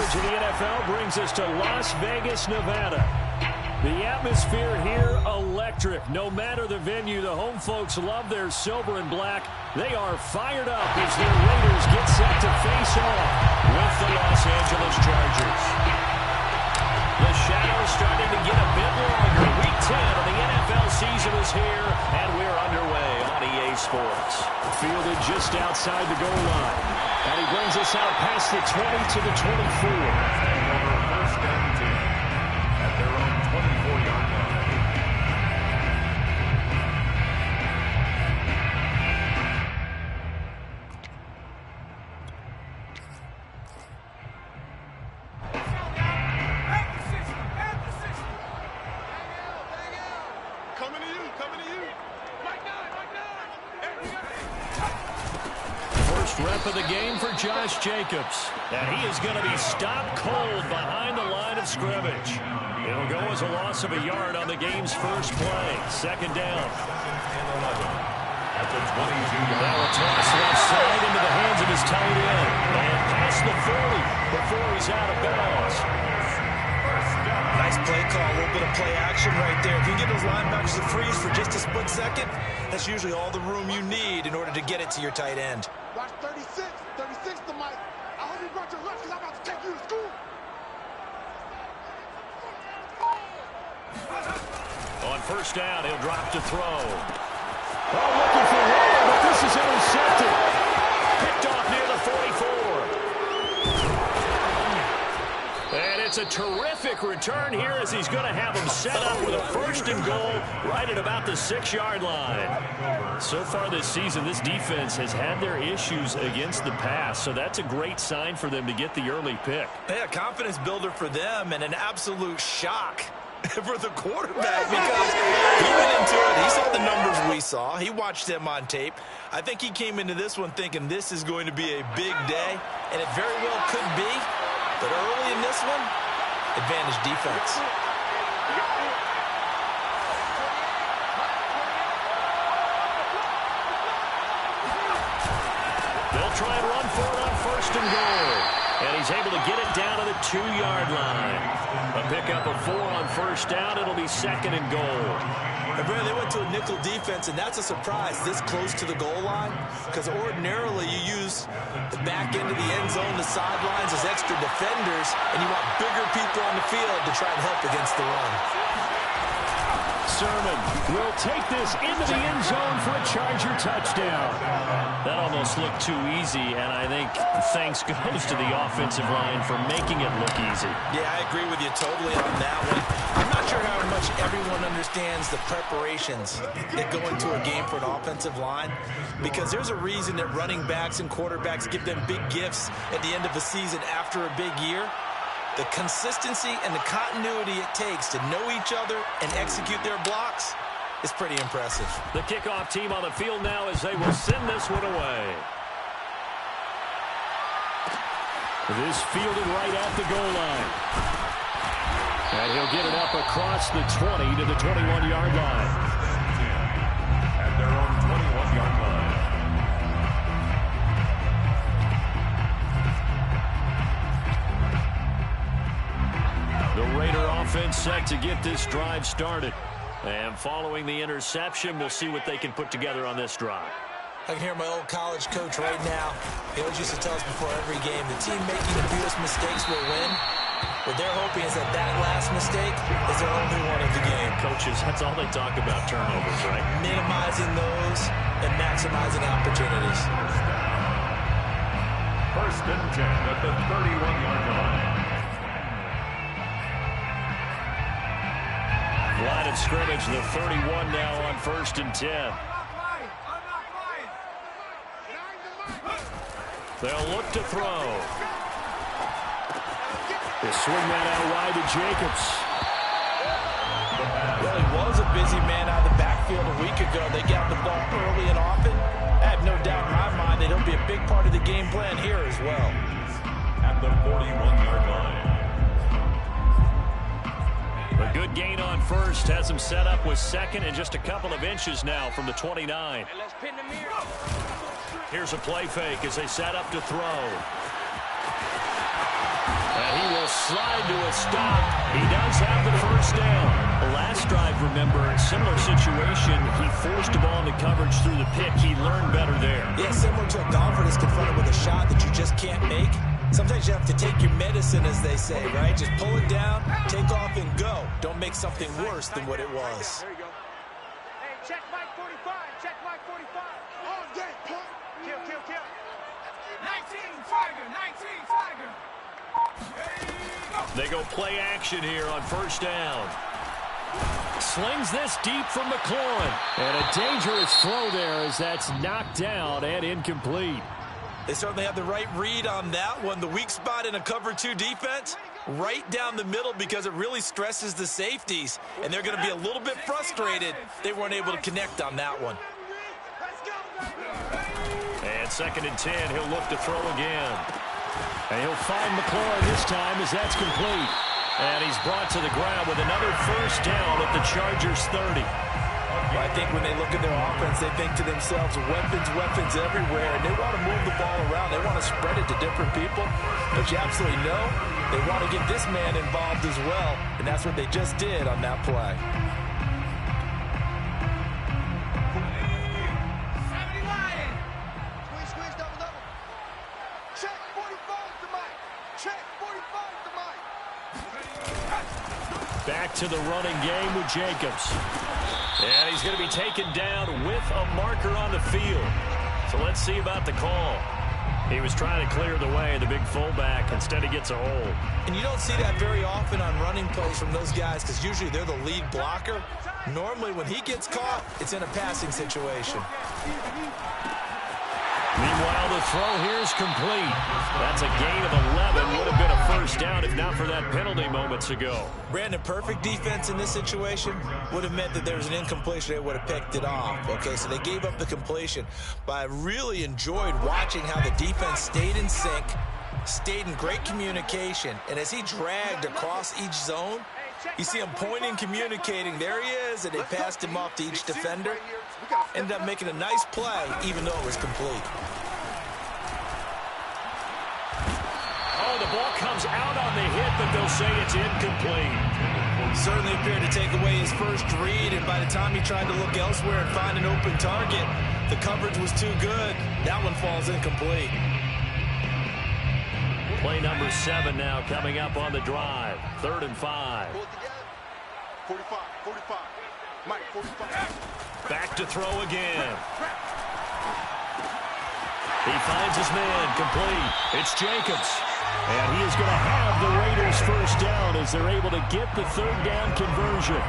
coverage of the NFL brings us to Las Vegas, Nevada. The atmosphere here, electric. No matter the venue, the home folks love their silver and black. They are fired up as their Raiders get set to face off with the Los Angeles Chargers. The shadow's starting to get a bit longer. Week 10 of the NFL season is here, and we're underway on EA Sports. Fielded just outside the goal line. And he brings us out past the 20 to the 24. Over first and 10 at their own 24-yard line. Rep of the game for Josh Jacobs. And he is going to be stopped cold behind the line of scrimmage. It'll go as a loss of a yard on the game's first play. Second down. At the 22-yard Now a toss left side into the hands of his tight end. And past the 40 before he's out of bounds. Nice play call, a little bit of play action right there. If you get those linebackers to freeze for just a split second, that's usually all the room you need in order to get it to your tight end. Watch 36 to Mike. I hope you brought your lunch because I'm about to take you to school. On first down, he'll drop to throw. Oh, looking for one, but this is intercepted. Picked off near the 44. And it's a terrific return here as he's going to have him set up with a first and goal right at about the 6-yard line. So far this season, this defense has had their issues against the pass, so that's a great sign for them to get the early pick. Yeah, confidence builder for them and an absolute shock for the quarterback because he went into it. He saw the numbers we saw. He watched them on tape. I think he came into this one thinking this is going to be a big day, and it very well could be. But early in this one, advantage defense. They'll try and run for it on first and goal. And he's able to get it down to the 2-yard line. A pickup of 4 on first down. It'll be second and goal. And Brad, they went to a nickel defense, and that's a surprise this close to the goal line because ordinarily you use the back end of the end zone, the sidelines as extra defenders, and you want bigger people on the field to try and help against the run. Sermon will take this into the end zone for a Charger touchdown. That almost looked too easy, and I think thanks goes to the offensive line for making it look easy. Yeah, I agree with you totally on that one. I'm not sure how much everyone understands the preparations that go into a game for an offensive line because there's a reason that running backs and quarterbacks give them big gifts at the end of the season after a big year. The consistency and the continuity it takes to know each other and execute their blocks is pretty impressive. The kickoff team on the field now as they will send this one away. This fielded right at the goal line. And he'll get it up across the 20 to the 21-yard line. at their own 21-yard line. The Raider offense set to get this drive started. And following the interception, we'll see what they can put together on this drive. I can hear my old college coach right now. He always used to tell us before every game, the team making the fewest mistakes will win. What they're hoping is that that last mistake is their only one of the game. Coaches, that's all they talk about, turnovers, right? Minimizing those and maximizing opportunities. First and 10 at the 31-yard line. Line of scrimmage, the 31 now on first and 10. They'll look to throw. They swing that out wide to Jacobs. Well, he was a busy man out of the backfield a week ago. They got the ball early and often. I have no doubt in my mind that he'll be a big part of the game plan here as well. At the 41-yard line. A good gain on first has him set up with second and just a couple of inches now from the 29. Here's a play fake as they set up to throw. And he will slide to a stop. He does have the first down. The last drive, remember, similar situation. He forced the ball into coverage through the pick. He learned better there. Yeah, similar to a golfer that's confronted with a shot that you just can't make. Sometimes you have to take your medicine, as they say, right? Just pull it down, take off, and go. Don't make something worse than what it was. There you go. Hey, check Mike 45. Check Mike 45. On game, point. Kill, kill, kill. 19, Tiger. 19, Tiger. They go play action here on first down. Slings this deep from McLaurin. And a dangerous throw there as that's knocked down and incomplete. They certainly have the right read on that one. The weak spot in a cover 2 defense, right down the middle because it really stresses the safeties. And they're going to be a little bit frustrated they weren't able to connect on that one. And 2nd and 10, he'll look to throw again. And he'll find McLaurin this time as that's complete. And he's brought to the ground with another first down at the Chargers 30. Well, I think when they look at their offense, they think to themselves, weapons, weapons everywhere, and they want to move the ball around. They want to spread it to different people. But you absolutely know they want to get this man involved as well, and that's what they just did on that play. Squeeze, double. Check 45 to Mike. Check 45 to Mike. Back to the running game with Jacobs. And he's going to be taken down with a marker on the field. So let's see about the call. He was trying to clear the way, the big fullback. Instead, he gets a hold. And you don't see that very often on running plays from those guys because usually they're the lead blocker. Normally, when he gets caught, it's in a passing situation. Meanwhile, the throw here is complete. That's a gain of 11. Would have been a first down if not for that penalty moments ago. Brandon, perfect defense in this situation would have meant that there was an incompletion. They would have picked it off. Okay, so they gave up the completion. But I really enjoyed watching how the defense stayed in sync, stayed in great communication. And as he dragged across each zone, you see him pointing, communicating. There he is, and they passed him off to each defender. Ended up making a nice play, even though it was complete. Oh, the ball comes out on the hit, but they'll say it's incomplete. Certainly appeared to take away his first read, and by the time he tried to look elsewhere and find an open target, the coverage was too good. That one falls incomplete. Play number 7 now coming up on the drive. 3rd and 5. 45. Mike, 45. Back to throw again. He finds his man complete. It's Jacobs. And he is going to have the Raiders first down as they're able to get the 3rd down conversion.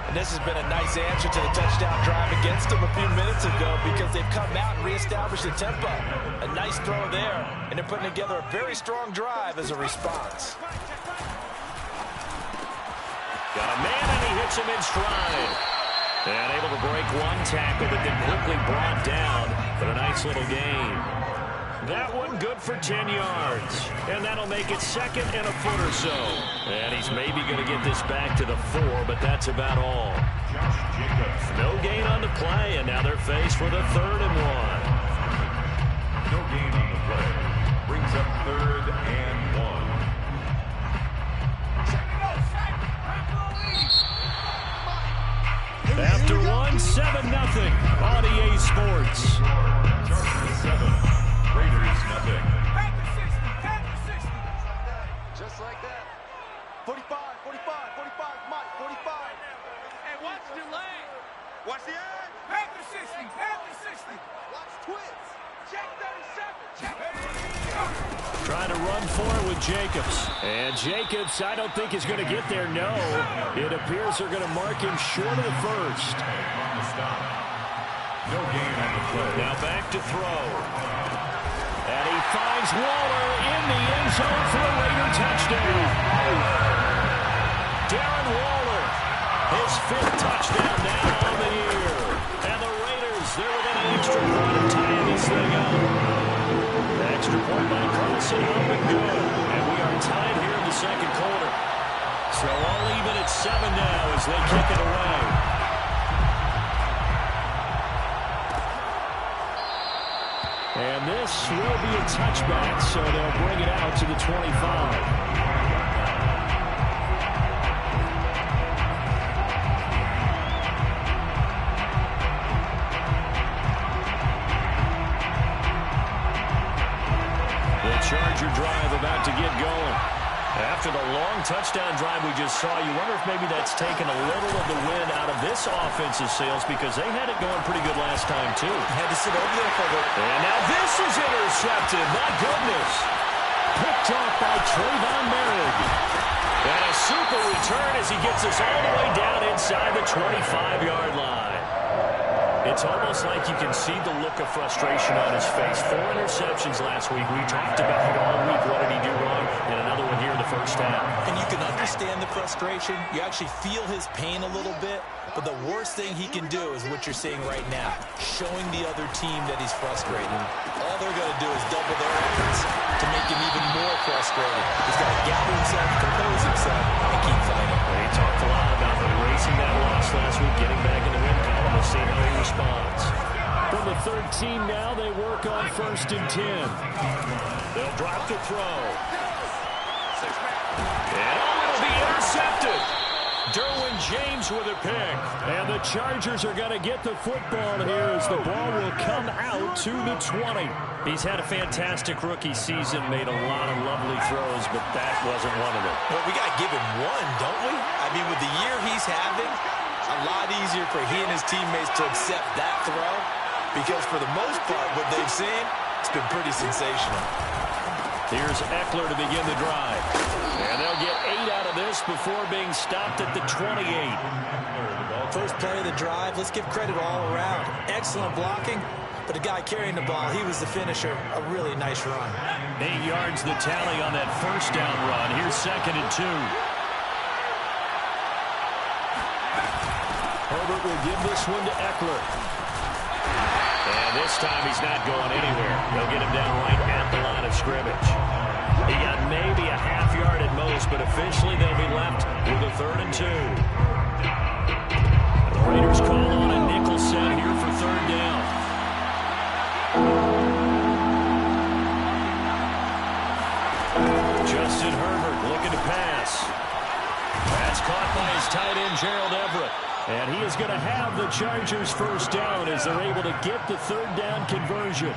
And this has been a nice answer to the touchdown drive against them a few minutes ago because they've come out and reestablished the tempo. A nice throw there, and they're putting together a very strong drive as a response. Got a man, and he hits him in stride. And able to break one tackle, but then quickly brought down. But a nice little gain. That one good for 10 yards. And that'll make it 2nd and a foot or so. And he's maybe going to get this back to the 4, but that's about all. No gain on the play, and now they're faced with a 3rd and 1. No gain on the play. Brings up 3rd and 1. After 1, 7-0 on EA Sports. Chargers 7, Raiders nothing. Just like that. 45, Mike, 45. Hey, watch the lane. Watch the edge. Panther 60. Watch twins. Check 37. Check 37. Trying to run for it with Jacobs. And Jacobs, I don't think is going to get there, no. It appears they're going to mark him short of the first. On the stop. No gain on the play. Now back to throw. And he finds Waller in the end zone for a Raider touchdown. Darren Waller, his 5th touchdown now on the year. And the Raiders, they're within an extra point of tying this thing up. The extra point by Carlson, up and good. And we are tied here in the 2nd quarter. So all even at 7 now as they kick it away. And this will be a touchback, so they'll bring it out to the 25. touchdown drive we just saw, you wonder if maybe that's taken a little of the wind out of this offense's sails because they had it going pretty good last time, too. Had to sit over there for a bit. And now this is intercepted. My goodness. Picked off by Trayvon Merrick. And a super return as he gets us all the way down inside the 25-yard line. It's almost like you can see the look of frustration on his face. 4 interceptions last week. We talked about it all week. What did he do wrong? And another one here in the first half. And you can understand the frustration. You actually feel his pain a little bit. But the worst thing he can do is what you're seeing right now, showing the other team that he's frustrated. All they're going to do is double their efforts to make him even more frustrated. He's got to gather himself, compose himself, and keep fighting. He talked a lot about erasing that loss last week, getting back in the win column. We'll see how he responds. From the 13 now, they work on 1st and 10. They'll drop to throw. And it'll be intercepted. Derwin James with a pick. And the Chargers are going to get the football here as the ball will come out to the 20. He's had a fantastic rookie season, made a lot of lovely throws, but that wasn't one of them. Well, we got to give him one, don't we? I mean, with the year he's having, a lot easier for he and his teammates to accept that throw because for the most part, what they've seen, it's been pretty sensational. Here's Eckler to begin the drive. And they'll get 8 out of this before being stopped at the 28. First play of the drive, let's give credit all around. Excellent blocking, but the guy carrying the ball, he was the finisher. A really nice run. 8 yards the tally on that first down run. Here's 2nd and 2. Herbert will give this one to Eckler. And this time he's not going anywhere. They'll get him down right at the line of scrimmage. He got maybe a half yard at most, but officially they'll be left with a 3rd and 2. The Raiders call on a nickel set here for 3rd down. Justin Herbert looking to pass. That's caught by his tight end, Gerald Everett. And he is going to have the Chargers first down as they're able to get the 3rd down conversion.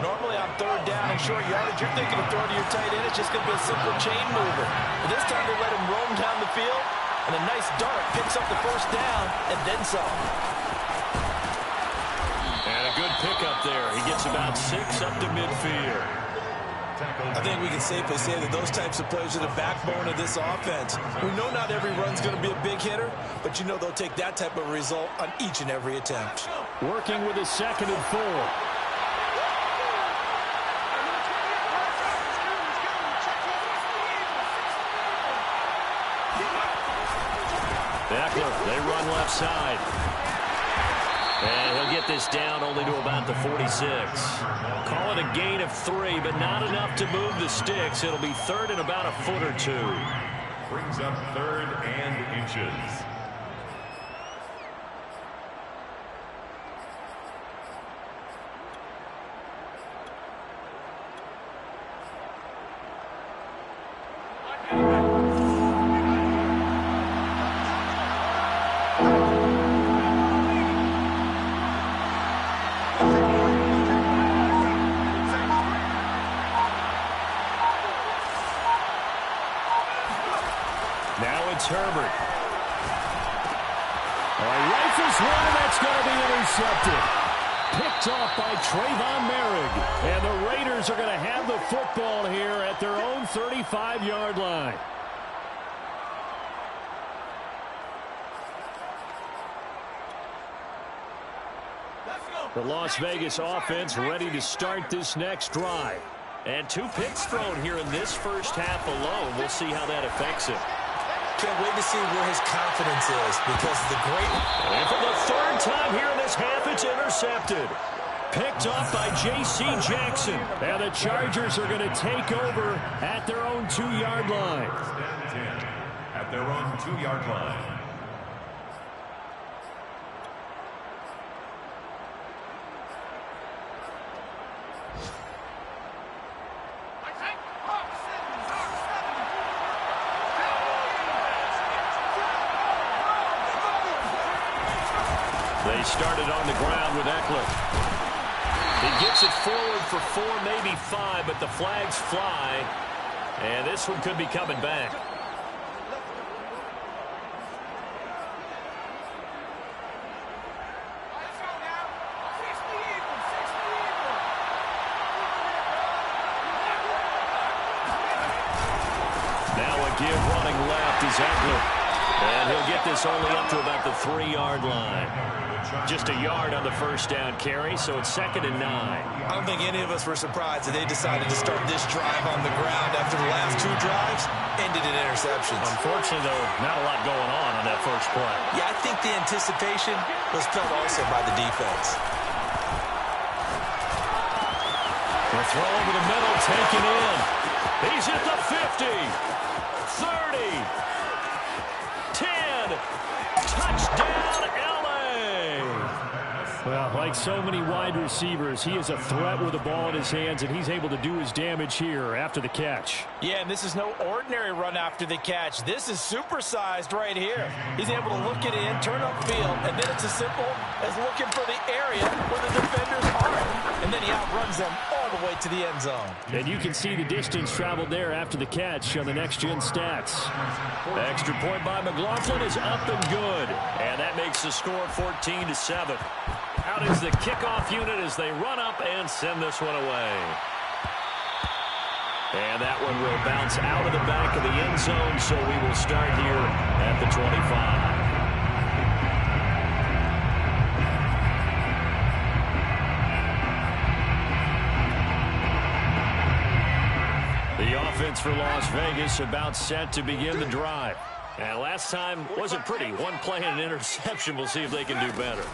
Normally on 3rd down and short yardage, you're thinking of throwing to your tight end. It's just going to be a simple chain mover. But this time they let him roam down the field, and a nice dart picks up the first down and then some. And a good pickup there. He gets about 6 up to midfield. I think we can safely say that those types of plays are the backbone of this offense. We know not every run's going to be a big hitter, but you know they'll take that type of result on each and every attempt. Working with a 2nd and 4. Eckler, they run left side. And he'll get this down only to about the 46. Call it a gain of 3, but not enough to move the sticks. It'll be 3rd and about a foot or 2. Brings up 3rd and inches. Herbert. Rifles one, that's going to be intercepted. Picked off by Trayvon Merrick. And the Raiders are going to have the football here at their own 35-yard line. The Las Vegas offense ready to start this next drive. And 2 picks thrown here in this first half alone. We'll see how that affects him. Can't wait to see where his confidence is because the great... And for the 3rd time here in this half, it's intercepted. Picked off by J.C. Jackson. And the Chargers are going to take over at their own 2-yard line. At their own 2-yard line. They started on the ground with Eckler. He gets it forward for 4, maybe 5, but the flags fly. And this one could be coming back. Zegler. And he'll get this only up to about the 3-yard line. Just a yard on the first down carry, so it's 2nd and 9. I don't think any of us were surprised that they decided to start this drive on the ground after the last 2 drives ended in interceptions. Unfortunately, though, not a lot going on that first play. Yeah, I think the anticipation was felt also by the defense. The throw over the middle, taken in. He's at the 50, 30, 10, touchdown, L.A. Well, like so many wide receivers, he is a threat with the ball in his hands, and he's able to do his damage here after the catch. Yeah, and this is no ordinary run after the catch. This is supersized right here. He's able to look it in, turn upfield, and then it's as simple as looking for the area where the defenders are. And then he outruns them all the way to the end zone. And you can see the distance traveled there after the catch on the next-gen stats. The extra point by McLaughlin is up and good. And that makes the score 14-7. Out is the kickoff unit as they run up and send this one away. And that one will bounce out of the back of the end zone, so we will start here at the 25. The offense for Las Vegas about set to begin the drive. And last time wasn't pretty. One play and an interception. We'll see if they can do better.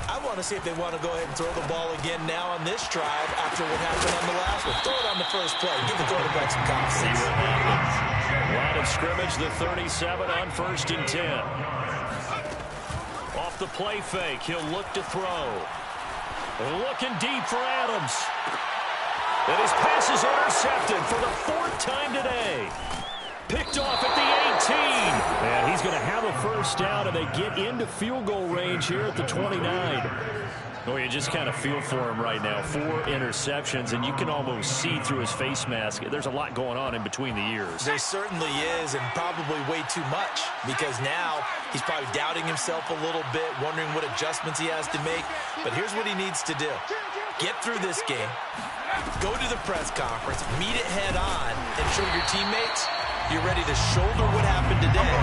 I want to see if they want to go ahead and throw the ball again now on this drive after what happened on the last one. Throw it on the first play. Give the quarterback some confidence. Line of scrimmage, the 37 on 1st and 10. Off the play fake, he'll look to throw. Looking deep for Adams. And his pass is intercepted for the 4th time today. Picked off at the 18. And he's going to have a first down, and they get into field goal range here at the 29. Oh, you just kind of feel for him right now. 4 interceptions, and you can almost see through his face mask. There's a lot going on in between the ears. There certainly is, and probably way too much, because now he's probably doubting himself a little bit, wondering what adjustments he has to make. But here's what he needs to do. Get through this game, go to the press conference, meet it head on, and show your teammates you're ready to shoulder what happened today,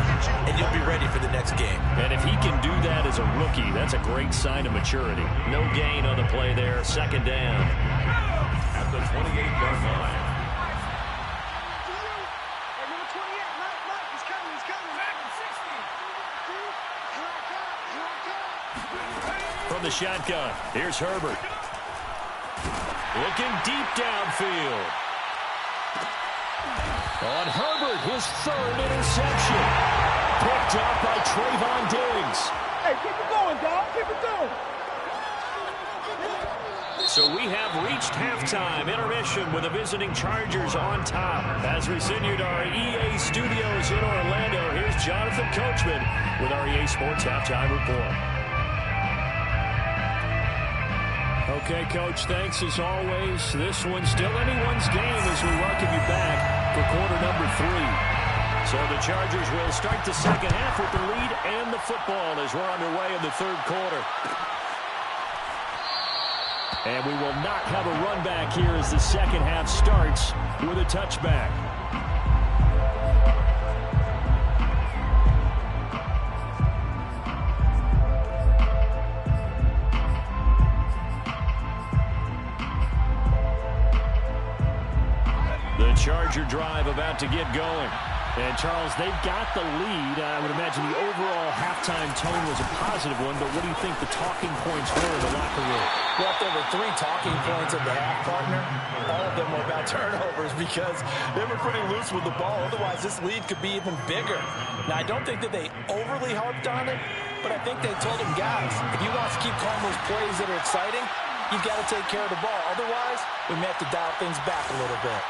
and you'll be ready for the next game. And if he can do that as a rookie, that's a great sign of maturity. No gain on the play there. 2nd down. At the 28-yard line. From the shotgun, here's Herbert. Looking deep downfield. On Herbert, his 3rd interception. Picked up by Trayvon Diggs. Hey, keep it going, dog. Keep it going. So we have reached halftime intermission with the visiting Chargers on top. As we continue to our EA studios in Orlando, here's Jonathan Coachman with our EA Sports Halftime Report. Okay, Coach, thanks as always. This one's still anyone's game as we welcome you back for quarter number 3. So the Chargers will start the second half with the lead and the football as we're underway in the 3rd quarter. And we will not have a run back here as the second half starts with a touchback. The Charger drive about to get going. And, Charles, they've got the lead. I would imagine the overall halftime tone was a positive one, but what do you think the talking points were in the locker room? Well, if there were 3 talking points at the half, partner, all of them were about turnovers because they were pretty loose with the ball. Otherwise, this lead could be even bigger. Now, I don't think that they overly harped on it, but I think they told them, guys, if you want to keep calling those plays that are exciting, you've got to take care of the ball. Otherwise, we may have to dial things back a little bit.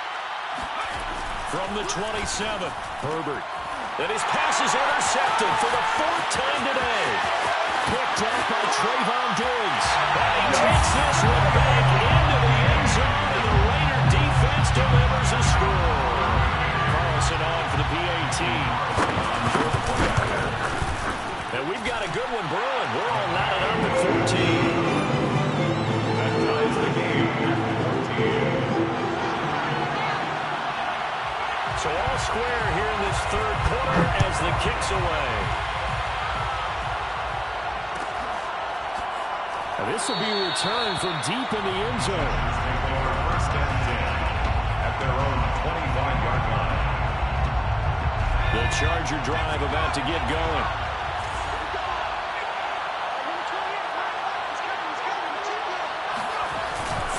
From the 27, Herbert. And his pass is intercepted for the 4th time today. Picked up by Trayvon Diggs. And he takes this one back into the end zone, and the Raider defense delivers a score. Carlson on for the PAT. And we've got a good one brewing. We're all knotted up at 14. That ties the game at 14. So all square here in this 3rd quarter as the the kick's away. And this will be returned from deep in the end zone. First and 10 at their own 25-yard line. The Charger drive about to get going.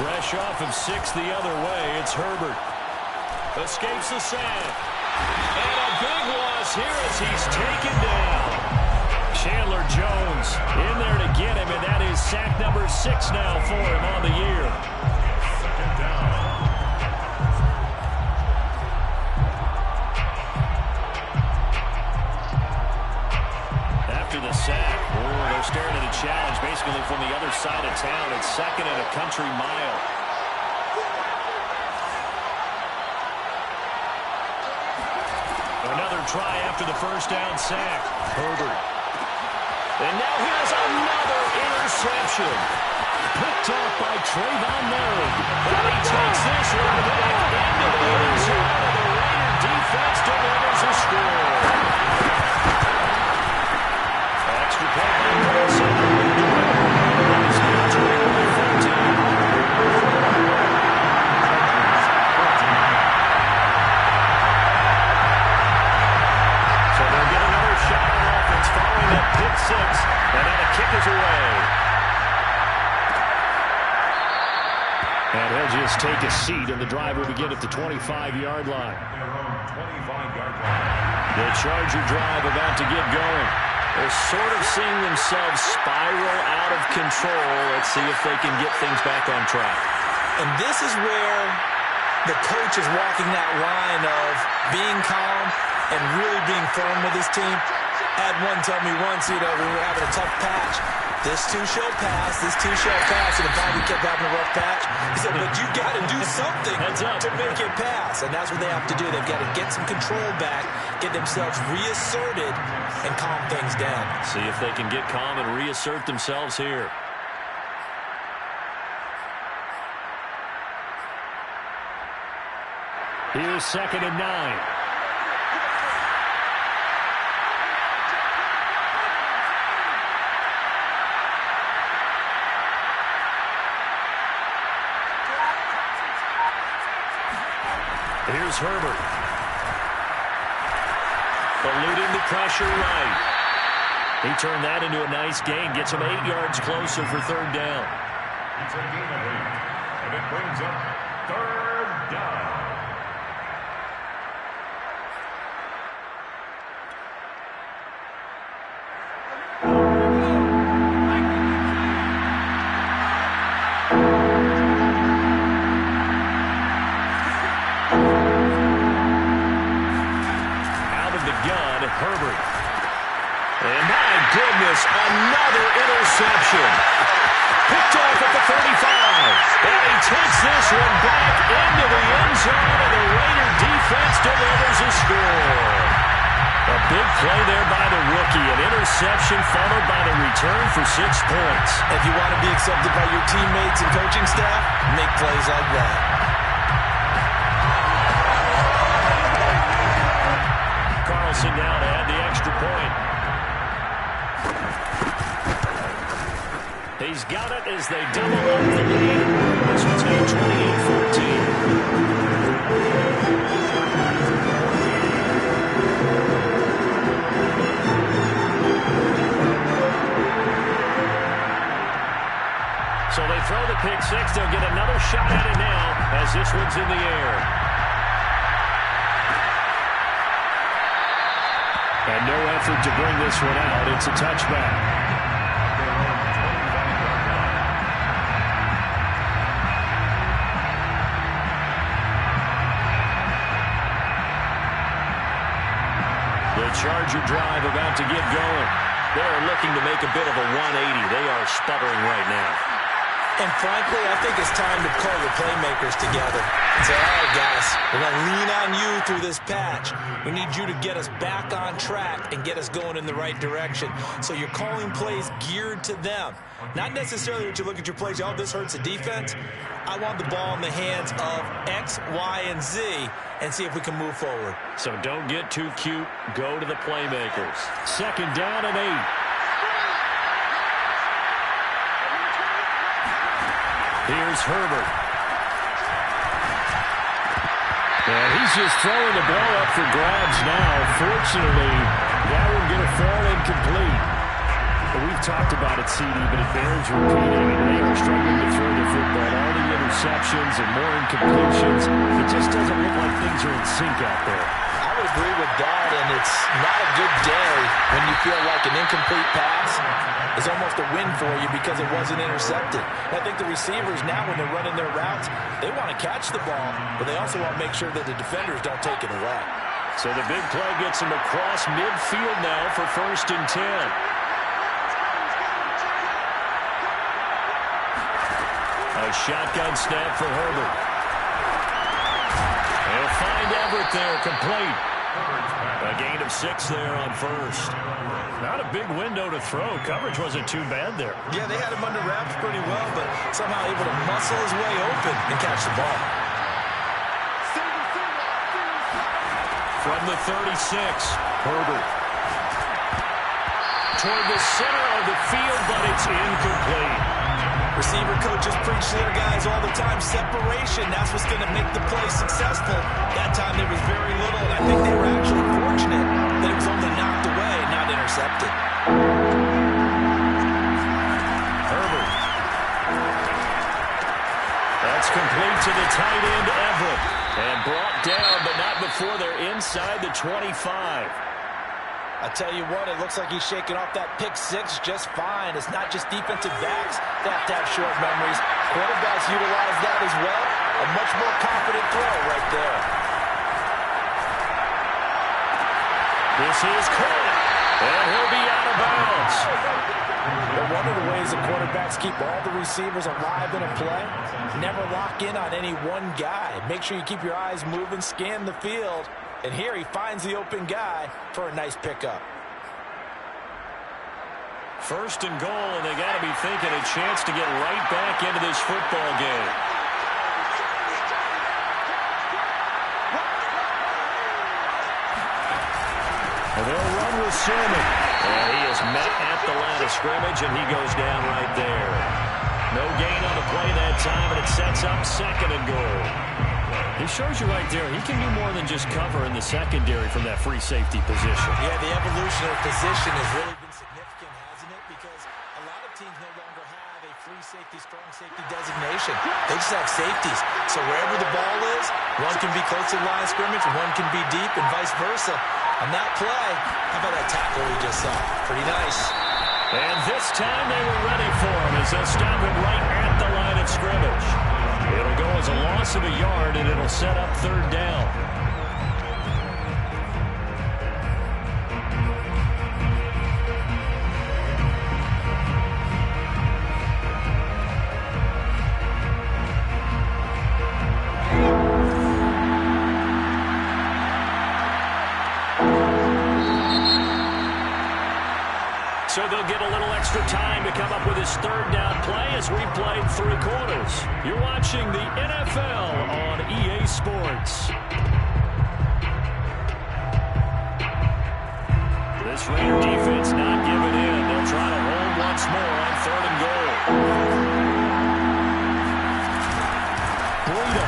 Fresh off of 6 the other way, it's Herbert. Escapes the sack. And a big loss here as he's taken down. Chandler Jones in there to get him, and that is sack number 6 now for him on the year. Second down. After the sack, they're staring at a challenge basically from the other side of town. It's 2nd and a country mile. Another try after the first down sack. Herbert. And now here's another interception. Picked off by Trayvon Moehrig. And he takes this one back into the end zone. The Raider defense delivers a score. Extra point by Carlson. He's got 21-14. Following that pick 6, and now the kick is away. And he'll just take a seat, and the drive will begin at the 25-yard line. Their own 25-yard line. The Charger drive about to get going. They're sort of seeing themselves spiral out of control. Let's see if they can get things back on track. And this is where the coach is walking that line of being calm and really being firm with his team. Had one tell me once, we were having a tough patch. This too shall pass, this too shall pass. And if we kept having a rough patch, he said, but you got to do something to make it pass. And that's what they have to do. They've got to get some control back, get themselves reasserted, and calm things down. See if they can get calm and reassert themselves here. Here's 2nd and 9. Here's Herbert. Eluding the pressure right. He turned that into a nice gain. Gets him 8 yards closer for 3rd down. It's a gain of 8, and it brings up 3rd down. Herbert. And my goodness, another interception. Picked off at the 35. And he takes this one back into the end zone, and the Raider defense delivers a score. A big play there by the rookie. An interception followed by the return for 6 points. If you want to be accepted by your teammates and coaching staff, make plays like that. Carlson now to add the extra point. He's got it as they double up the lead. This one's now 28-14. So they throw the pick 6. They'll get another shot at it now as this one's in the air. And no effort to bring this one out. It's a touchback. The Charger drive about to get going. They're looking to make a bit of a 180. They are sputtering right now. And frankly, I think it's time to call your playmakers together and say, all right, guys, we're going to lean on you through this patch. We need you to get us back on track and get us going in the right direction. So you're calling plays geared to them. Not necessarily what you look at your plays, oh, this hurts the defense. I want the ball in the hands of X, Y, and Z and see if we can move forward. So don't get too cute. Go to the playmakers. 2nd down and 8. Here's Herbert. And he's just throwing the ball up for grabs now. Fortunately, that one going to fall incomplete. But we've talked about it, CD, but it bears repeating. And they are struggling to throw the football. All the interceptions and more incompletions. It just doesn't look like things are in sync out there. I would agree with that, and it's not a good day when you feel like an incomplete pass is almost a win for you because it wasn't intercepted. I think the receivers now, when they're running their routes, they want to catch the ball, but they also want to make sure that the defenders don't take it away. So the big play gets him across midfield now for 1st and 10. A shotgun snap for Herbert. He'll find Everett there, complete. A gain of 6 there on 1st. Not a big window to throw. Coverage wasn't too bad there. Yeah, they had him under wraps pretty well, but somehow able to muscle his way open and catch the ball. From the 36, Herbert. Toward the center of the field, but it's incomplete. Receiver coaches preach to their guys all the time. Separation, that's what's going to make the play successful. That time there was very little, and I think they were actually fortunate that it was only knocked away, not intercepted. Herbert. That's complete to the tight end, Everett. And brought down, but not before they're inside the 25. I tell you what, it looks like he's shaking off that pick 6 just fine. It's not just defensive backs that have to have short memories. Quarterbacks utilize that as well. A much more confident throw right there. This is caught, and he'll be out of bounds. But one of the ways the quarterbacks keep all the receivers alive in a play, never lock in on any one guy. Make sure you keep your eyes moving, scan the field. And here he finds the open guy for a nice pickup. 1st and goal, and they got to be thinking a chance to get right back into this football game. And they'll run with Sermon. And he is met at the line of scrimmage, and he goes down right there. No gain on the play that time, and it sets up 2nd and goal. He shows you right there, he can do more than just cover in the secondary from that free safety position. Yeah, the evolution of position has really been significant, hasn't it? Because a lot of teams no longer have a free safety, strong safety designation. They just have safeties. So wherever the ball is, one can be close to the line of scrimmage, one can be deep, and vice versa. On that play, how about that tackle we just saw? Pretty nice. And this time they were ready for him as they'll stop him right at the line of scrimmage. It'll go as a loss of a yard, and it'll set up 3rd down. So they'll get a little extra time to come up with his 3rd down play as we played 3 quarters. You're watching the NFL on EA Sports. This Raider defense not giving in. They'll try to hold once more on 3rd and goal. Breida.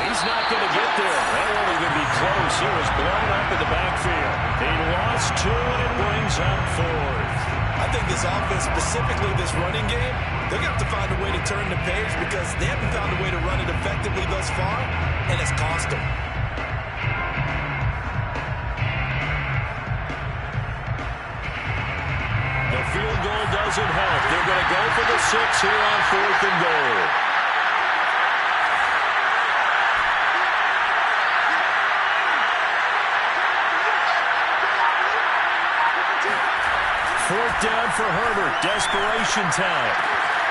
He's not going to get there. That won't even be close. He was blown up in the backfield. He lost 2, and it brings up 4th. I think this offense, specifically this running game, they're going to have to find a way to turn the page because they haven't found a way to run it effectively thus far, and it's cost them. The field goal doesn't help. They're going to go for the 6 here on 4th and goal. Fourth down for Herbert. Desperation time.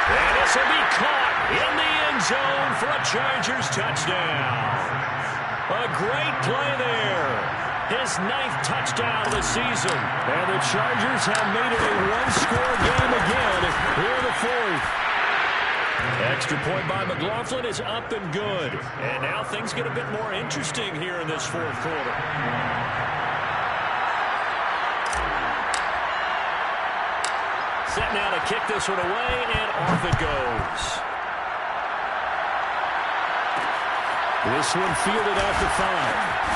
And this will be caught in the end zone for a Chargers touchdown. A great play there. His 9th touchdown of the season. And the Chargers have made it a one-score game again here in the 4th. Extra point by McLaughlin is up and good. And now things get a bit more interesting here in this 4th quarter. Set now to kick this one away, and off it goes. This one fielded at the 5.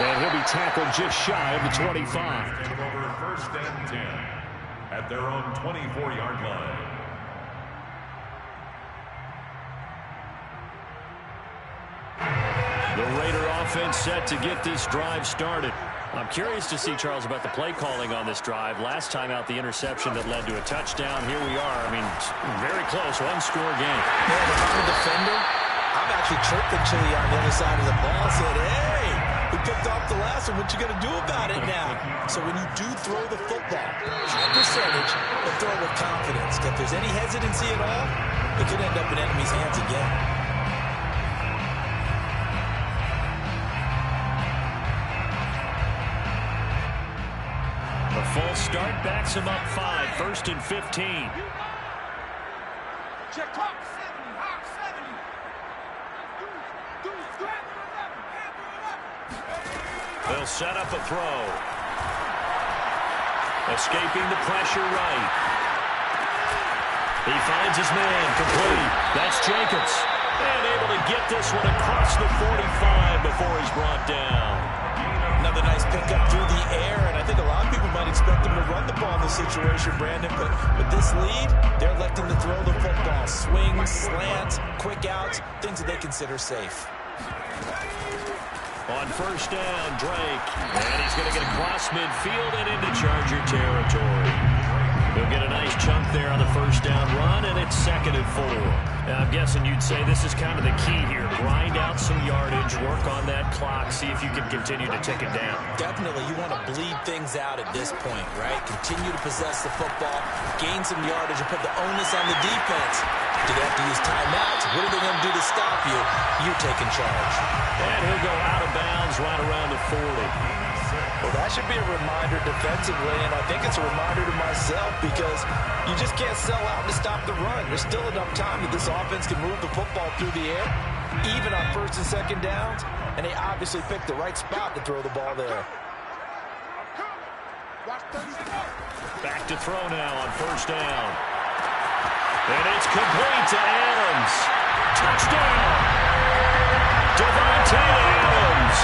And he'll be tackled just shy of the 25. Over 1st and 10 at their own 24-yard line. The Raider offense set to get this drive started. I'm curious to see, Charles, about the play calling on this drive. Last time out, the interception that led to a touchdown. Here we are. I mean, very close, one-score game. Yeah, if I'm a defender, I'm actually chirping Chili on the other side of the ball. Said, hey, we picked off the last one. What you going to do about it now? So when you do throw the football, high percentage, but throw with confidence. If there's any hesitancy at all, it could end up in enemy's hands again. A false start backs him up 5, 1st and 15. Check clock. 70, hot 70. They'll set up a throw. Escaping the pressure right. He finds his man, complete. That's Jacobs. And able to get this one across the 45 before he's brought down. Another nice pickup through the air, and I think a lot of people might expect him to run the ball in this situation, Brandon, but with this lead, they're electing to throw the football. Swings, slants, quick outs, things that they consider safe. On 1st down, Drake. And he's going to get across midfield and into Charger territory. He'll get a nice chunk there on the 1st down run, and it's 2nd and 4. Now, I'm guessing you'd say this is kind of the key here. Grind out some yardage, work on that clock, see if you can continue to tick it down. Definitely, you want to bleed things out at this point, right? Continue to possess the football, gain some yardage, and put the onus on the defense. Do they have to use timeouts? What are they going to do to stop you? You're taking charge. And he'll go out of bounds right around the 40. Well, that should be a reminder defensively, and I think it's a reminder to myself because you just can't sell out to stop the run. There's still enough time that this offense can move the football through the air, even on 1st and 2nd downs, and they obviously picked the right spot to throw the ball there. Back to throw now on 1st down. And it's complete to Adams. Touchdown! Devontae Adams.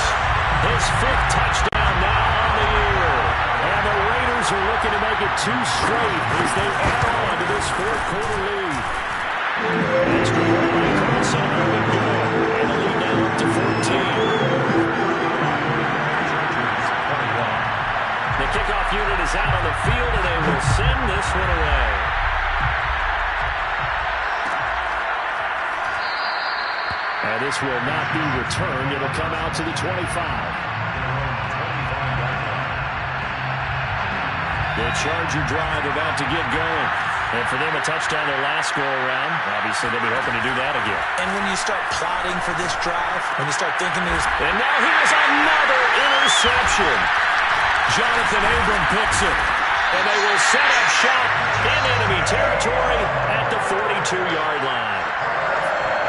His 5th touchdown now on the year. And the Raiders are looking to make it 2 straight as they add on to this 4th quarter lead. Extra point by Carlson, up and good. And the lead now up to 14. The kickoff unit is out on the field, and they will send this one away. And this will not be returned. It'll come out to the 25. The Charger drive about to get going. And for them, a touchdown their last go-around. Obviously, they'll be hoping to do that again. And when you start plotting for this drive, when you start thinking there's... And now here's another interception. Jonathan Abram picks it. And they will set up shop in enemy territory at the 42-yard line.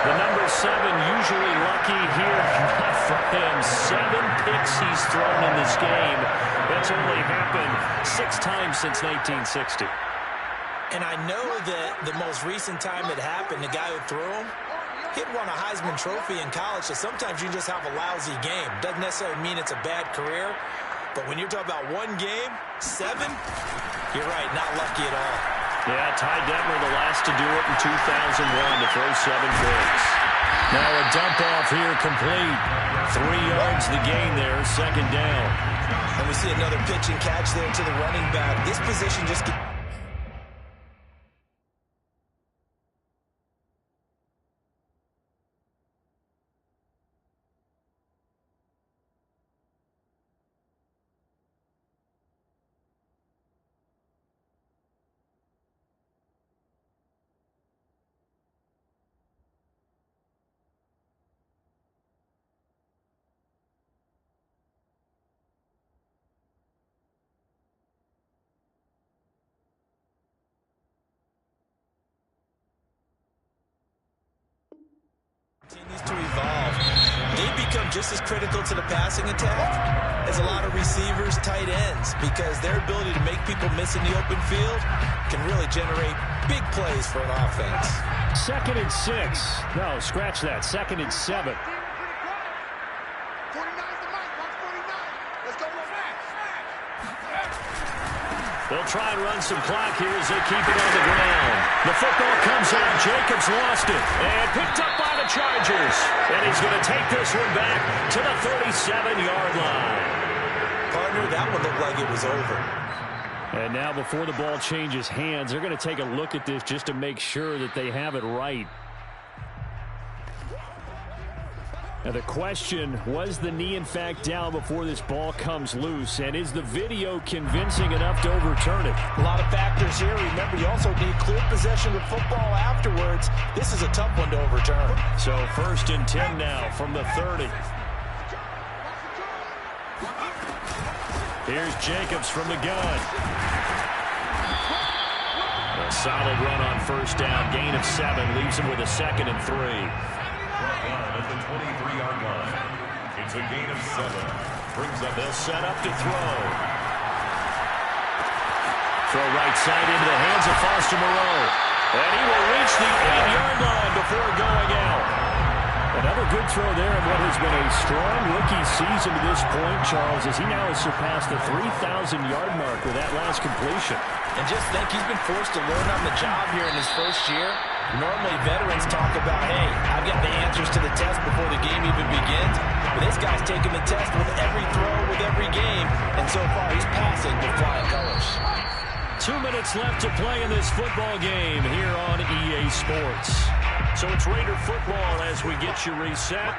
The number 7 usually lucky here. Not for him. 7 picks he's thrown in this game. That's only happened 6 times since 1960. And I know that the most recent time it happened, the guy who threw him, he'd won a Heisman Trophy in college, so sometimes you just have a lousy game. Doesn't necessarily mean it's a bad career, but when you're talking about one game, 7, you're right, not lucky at all. Yeah, Ty Detmer the last to do it in 2001 to throw 7 picks. Now a dump off here complete. 3 yards the gain there, 2nd down. And we see another pitch and catch there to the running back. This position just... just as critical to the passing attack as a lot of receivers, tight ends, because their ability to make people miss in the open field can really generate big plays for an offense. 2nd and 6. No, scratch that. 2nd and 7. They'll try and run some clock here as they keep it on the ground. The football comes out. Jacobs lost it. And picked up by the Chargers. And he's going to take this one back to the 37-yard line. Partner, that one looked like it was over. And now before the ball changes hands, they're going to take a look at this just to make sure that they have it right. Now the question, was the knee in fact down before this ball comes loose? And is the video convincing enough to overturn it? A lot of factors here. Remember, you also need clear possession of football afterwards. This is a tough one to overturn. So 1st and 10 now from the 30. Here's Jacobs from the gun. A solid run on 1st down. Gain of 7 leaves him with a 2nd and 3. At the 23-yard line. It's a gain of 7. Brings up. They'll set up to throw. Throw right side into the hands of Foster Moreau. And he will reach the 8-yard line before going out. Another good throw there in what has been a strong rookie season to this point, Charles, as he now has surpassed the 3,000-yard mark with that last completion. And just think, he's been forced to learn on the job here in his first year. Normally, veterans talk about, hey, I've got the answers to the test before the game even begins. But this guy's taking the test with every throw, with every game. And so far, he's passing with flying colors. 2 minutes left to play in this football game here on EA Sports. So it's Raider football as we get you reset.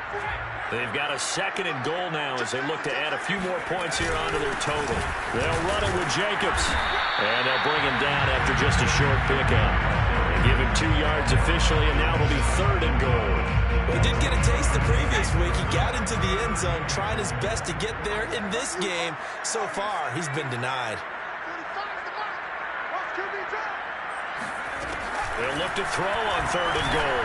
They've got a 2nd and goal now as they look to add a few more points here onto their total. They'll run it with Jacobs. And they'll bring him down after just a short pickup. And give him 2 yards officially, and now it'll be 3rd and goal. Well, he did get a taste the previous week. He got into the end zone, trying his best to get there in this game. So far, he's been denied. They'll look to throw on 3rd and goal.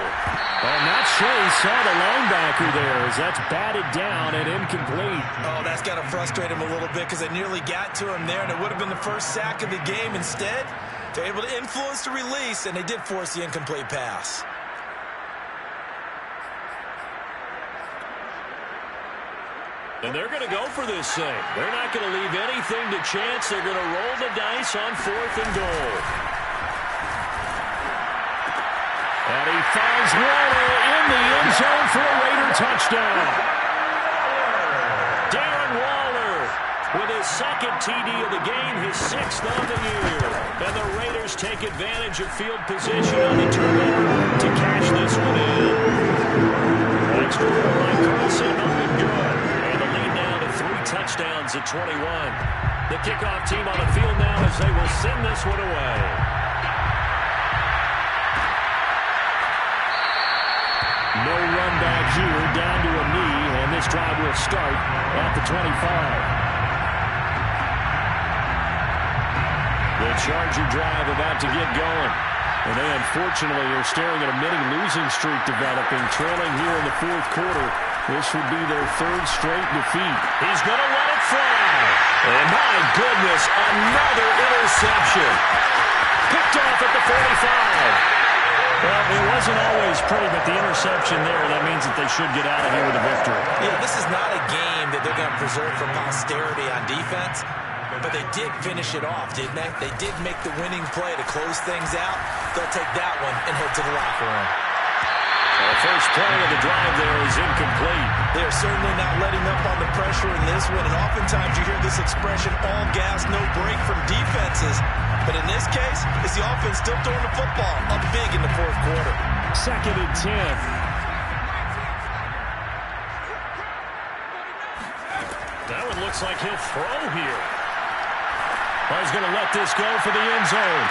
I'm not sure he saw the linebacker there as that's batted down and incomplete. Oh, that's got to frustrate him a little bit because they nearly got to him there, and it would have been the first sack of the game. Instead, they're able to influence the release, and they did force the incomplete pass. And they're going to go for this thing. They're not going to leave anything to chance. They're going to roll the dice on 4th and goal. And he finds Waller in the end zone for a Raider touchdown. Darren Waller with his 2nd TD of the game, his 6th on the year. And the Raiders take advantage of field position on the turnover to cash this one in. Extra point by Carlson, up and good. And the lead now to 3 touchdowns at 21. The kickoff team on the field now as they will send this one away. No run back here, down to a knee, and this drive will start at the 25. The Charger drive about to get going. And they unfortunately are staring at a mini losing streak developing, trailing here in the 4th quarter. This would be their 3rd straight defeat. He's going to let it fly. And my goodness, another interception. Picked off at the 45. Well, it wasn't always pretty, but the interception there, that means that they should get out of here with a victory. Yeah, this is not a game that they're going to preserve for posterity on defense, but they did finish it off, didn't they? They did make the winning play to close things out. They'll take that one and head to the locker room. The first play of the drive there is incomplete. They're certainly not letting up on the pressure in this one, and oftentimes you hear this expression, all gas, no break from defenses. But in this case, it's the offense still throwing the football up big in the 4th quarter. 2nd and 10. That one looks like he'll throw here. Oh, he's going to let this go for the end zone.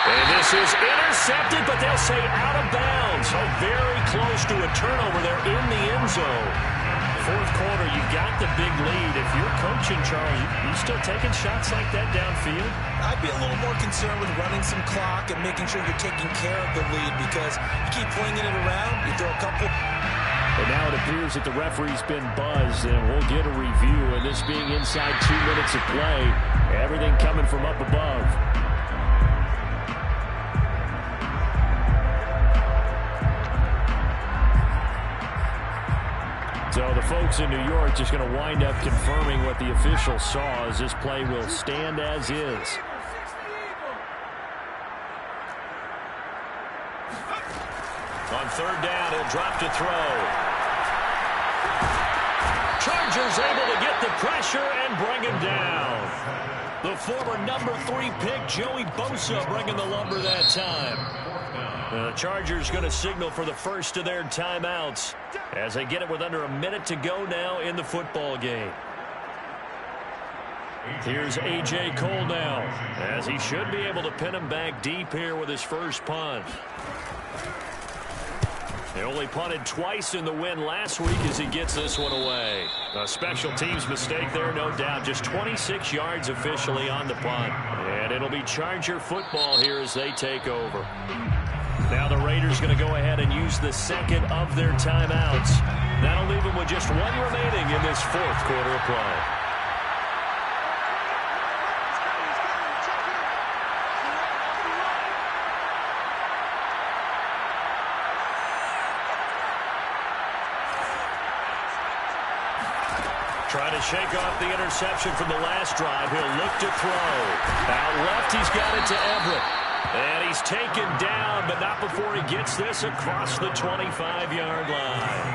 And this is intercepted, but they'll say out of bounds. So very close to a turnover there in the end zone. 4th quarter, you got the big lead. If you're coaching, Charles, you still taking shots like that downfield? I'd be a little more concerned with running some clock and making sure you're taking care of the lead, because you keep flinging it around, you throw a couple And now it appears that the referee's been buzzed, and we'll get a review. And this being inside 2 minutes of play, everything coming from up above. So the folks in New York just going to wind up confirming what the official saw, as this play will stand as is. On third down, he'll drop to throw. Chargers able to get the pressure and bring him down. The former number 3 pick, Joey Bosa, bringing the lumber that time. The Chargers going to signal for the first of their timeouts as they get it with under a minute to go now in the football game. Here's A.J. Cole now, as he should be able to pin him back deep here with his first punt. They only punted twice in the win last week as he gets this one away. A special teams mistake there, no doubt. Just 26 yards officially on the punt. And it'll be Charger football here as they take over. Now the Raiders going to go ahead and use the second of their timeouts. That'll leave them with just one remaining in this fourth quarter of play. Trying to shake off the interception from the last drive. He'll look to throw. Out left, he's got it to Everett. And he's taken down, but not before he gets this across the 25-yard line.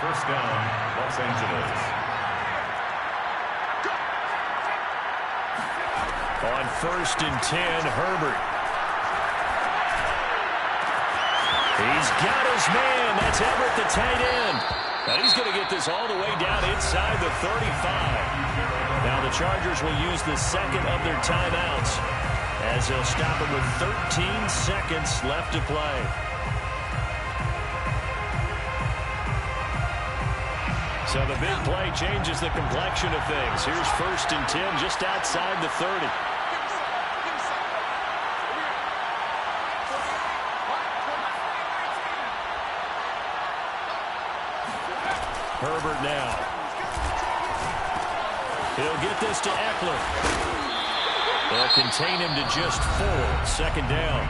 First down, Los Angeles. On 1st and 10, Herbert. He's got his man. That's Everett, the tight end. And he's going to get this all the way down inside the 35. Now the Chargers will use the second of their timeouts as they'll stop him with 13 seconds left to play. So the big play changes the complexion of things. Here's 1st and 10 just outside the 30. Herbert now. He'll get this to Eckler. They'll contain him to just 4. Second down.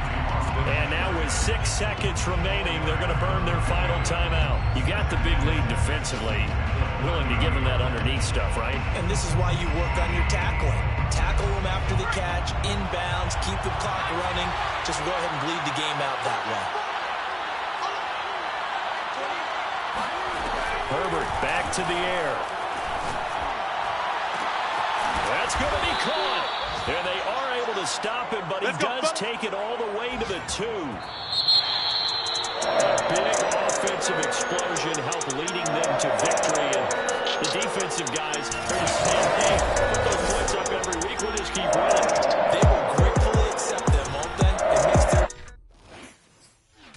And now with 6 seconds remaining, they're going to burn their final timeout. You got the big lead defensively. Willing to give them that underneath stuff, right? And this is why you work on your tackling. Tackle them after the catch, inbounds, keep the clock running. Just go ahead and bleed the game out that way. Herbert back to the air. That's going to be caught. And they are able to stop him, but he does take it all the way to the 2. A big offensive explosion helped leading them to victory. And the defensive guys are just saying, hey, put those points up every week. We'll just keep running.